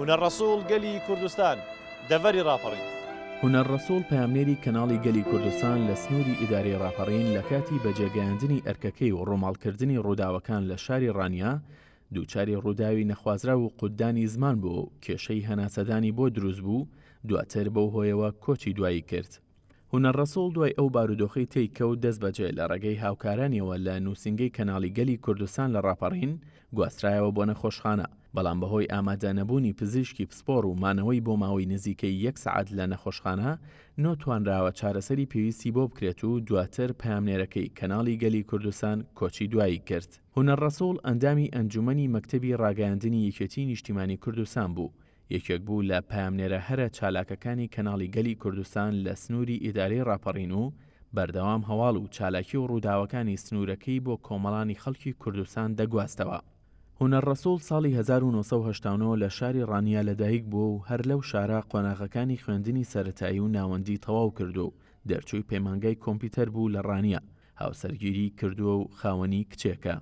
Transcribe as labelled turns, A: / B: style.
A: هونەرڕەسوڵ گەلی کوردستان دەڤەری ڕاپەڕین.
B: هونەرڕەسوڵ پامنێری کەناڵی گەلی کوردستان لە سنووری ئیداری ڕاپەڕین لە کاتی بەجێگەیاندنی ئەرکەکەی و ڕۆماڵکردنی ڕووداوەکان لە شاری ڕانیا دووچاری ڕووداوی نەخوازرا و قودانی زمان بوو و کێشەی هەناسەدانی بۆ دروست بوو، دواتر بەو هۆیەوە کۆچی دوایی کرد. هونەرڕەسوڵ دوای ئەو بارودۆخەی تێیکەوت دەست بەجێ لە ڕێگەی هاوکارانیەوە لە نووسنگەی کەناڵی گەلی کوردستان لە ڕاپەڕین گواسترایەوە بۆ نەخۆشخانە، بەڵام بەهۆی ئامادەنەبوونی پزیشکی پسپۆڕ و مانەوەی بۆ ماوەی نزیکەی 1 سەعات لە نەخۆشخانە نۆتوانراوە چارەسەری پێویستی بۆ بکرێت و دواتر پامنێرەکەی کەناڵی گەلی کوردستان کۆچی دوایی کرد. هونەرڕەسوڵ ئەندامی ئەنجومەنی مەکتەبی ڕاگەیاندنی یەکێتی نیشتیمانی کوردستان بوو، یەکێک بوو لە پامنێرە هەرە چالاکەکانی کەناڵی گەلی کوردستان لە سنووری ئیدارەی ڕاپەڕین و بەردەوام هەواڵ و چالاکی و ڕووداوەکانی سنوورەکەی بۆ کۆمەڵانی خەڵکی کوردستان دەگواستەوە. هونەرڕەسوڵ ساڵی 1970 لە شاری ڕانیا لەدایک بووە و هەر لەو شارە قۆناغەکانی خوێندنی سەرەتایی و ناوەندی تەواو کردو و دەرچووی پەیمانگای کۆمپیوتەر بوو لە ڕانیا، هاوسەرگیری کردووە و خاوەنی کچێکە.